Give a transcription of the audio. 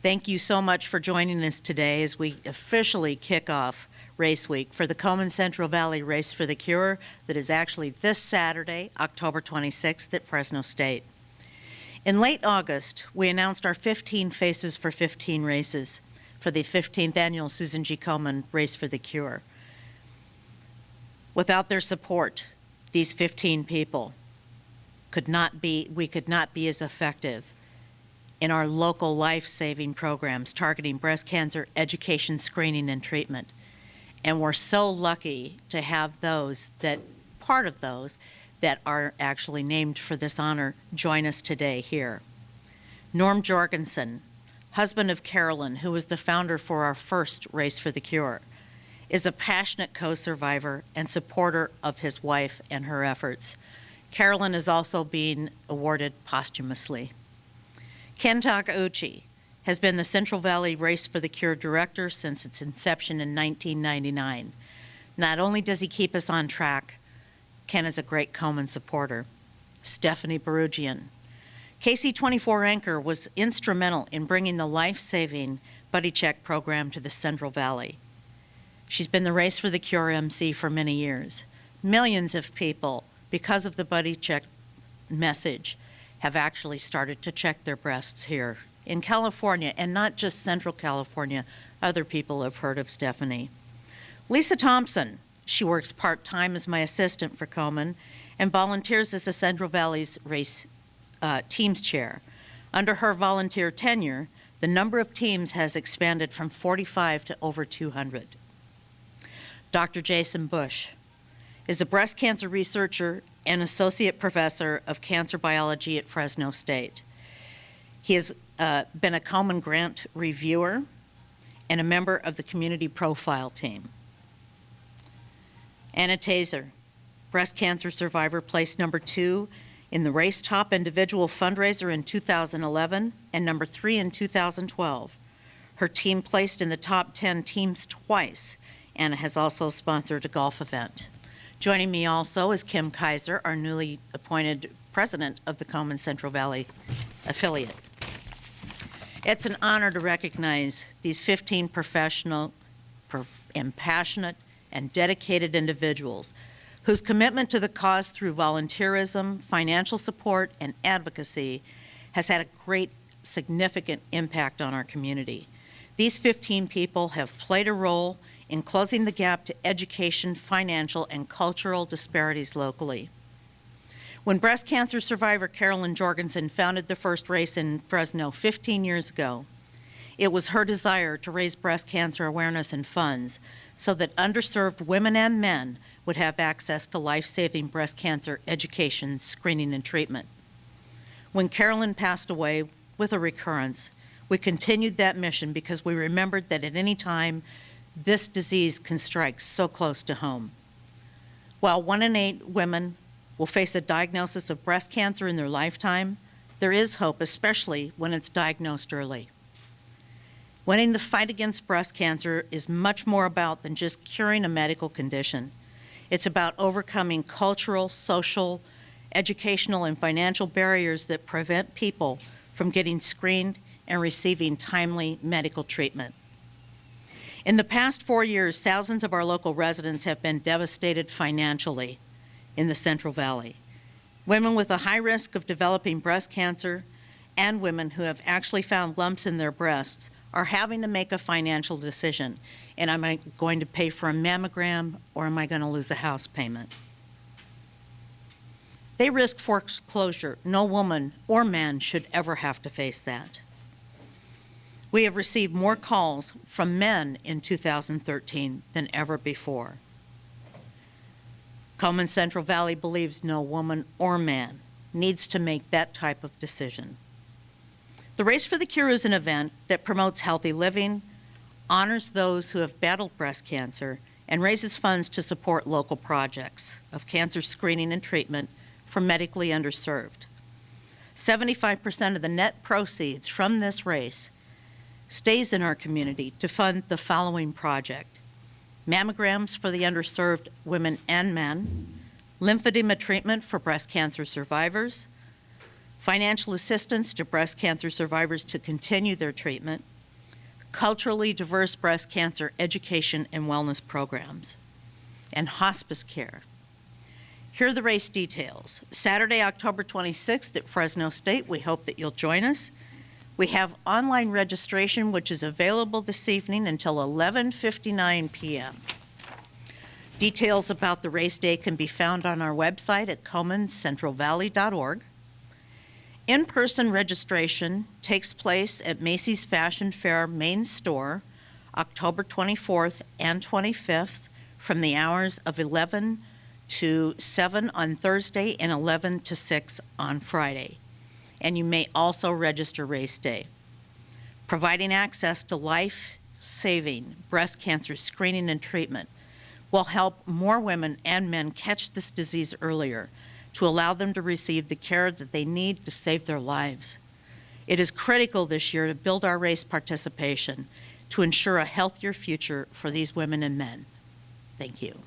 Thank you so much for joining us today as we officially kick off Race Week for the Komen Central Valley Race for the Cure that is actually this Saturday, October 26th at Fresno State. In late August, we announced our 15 Faces for 15 races for the 15th annual Susan G. Komen Race for the Cure. Without their support, these 15 people we could not be as effective in our local life-saving programs targeting breast cancer education, screening, and treatment. And we're so lucky to have part of those that are actually named for this honor join us today here. Norm Jorgensen, husband of Carolyn, who was the founder for our first Race for the Cure, is a passionate co-survivor and supporter of his wife and her efforts. Carolyn is also being awarded posthumously. Ken Takeuchi has been the Central Valley Race for the Cure director since its inception in 1999. Not only does he keep us on track, Ken is a great Komen supporter. Stephanie Barugian, KC24 anchor, was instrumental in bringing the life-saving Buddy Check program to the Central Valley. She's been the Race for the Cure MC for many years. Millions of people, because of the Buddy Check message, have actually started to check their breasts here in California, and not just Central California. Other people have heard of Stephanie. Lisa Thompson, she works part-time as my assistant for Komen and volunteers as the Central Valley's Race Teams Chair. Under her volunteer tenure, the number of teams has expanded from 45 to over 200. Dr. Jason Bush is a breast cancer researcher and associate professor of cancer biology at Fresno State. He has been a Komen grant reviewer and a member of the community profile team. Anna Taser, breast cancer survivor, placed number 2 in the Race Top Individual Fundraiser in 2011 and number 3 in 2012. Her team placed in the top 10 teams twice. Anna has also sponsored a golf event. Joining me also is Kim Kaiser, our newly appointed president of the Komen Central Valley affiliate. It's an honor to recognize these 15 professional and passionate and dedicated individuals whose commitment to the cause through volunteerism, financial support, and advocacy has had a great, significant impact on our community. These 15 people have played a role in closing the gap to education, financial, and cultural disparities locally. When breast cancer survivor Carolyn Jorgensen founded the first race in Fresno 15 years ago, it was her desire to raise breast cancer awareness and funds so that underserved women and men would have access to life-saving breast cancer education, screening, and treatment. When Carolyn passed away with a recurrence, we continued that mission because we remembered that at any time this disease can strike so close to home. While 1 in 8 women will face a diagnosis of breast cancer in their lifetime, there is hope, especially when it's diagnosed early. Winning the fight against breast cancer is much more about than just curing a medical condition. It's about overcoming cultural, social, educational, and financial barriers that prevent people from getting screened and receiving timely medical treatment. In the past 4 years, thousands of our local residents have been devastated financially in the Central Valley. Women with a high risk of developing breast cancer and women who have actually found lumps in their breasts are having to make a financial decision. And am I going to pay for a mammogram, or am I going to lose a house payment? They risk foreclosure. No woman or man should ever have to face that. We have received more calls from men in 2013 than ever before. Komen Central Valley believes no woman or man needs to make that type of decision. The Race for the Cure is an event that promotes healthy living, honors those who have battled breast cancer, and raises funds to support local projects of cancer screening and treatment for medically underserved. 75% of the net proceeds from this race stays in our community to fund the following project: mammograms for the underserved women and men, lymphedema treatment for breast cancer survivors, financial assistance to breast cancer survivors to continue their treatment, culturally diverse breast cancer education and wellness programs, and hospice care. Here are the race details. Saturday, October 26th at Fresno State. We hope that you'll join us. We have online registration, which is available this evening until 11:59 p.m. Details about the race day can be found on our website at KomenCentralValley.org. In-person registration takes place at Macy's Fashion Fair main store, October 24th and 25th, from the hours of 11 to 7 on Thursday and 11 to 6 on Friday. And you may also register race day. Providing access to life-saving breast cancer screening and treatment will help more women and men catch this disease earlier, to allow them to receive the care that they need to save their lives. It is critical this year to build our race participation to ensure a healthier future for these women and men. Thank you.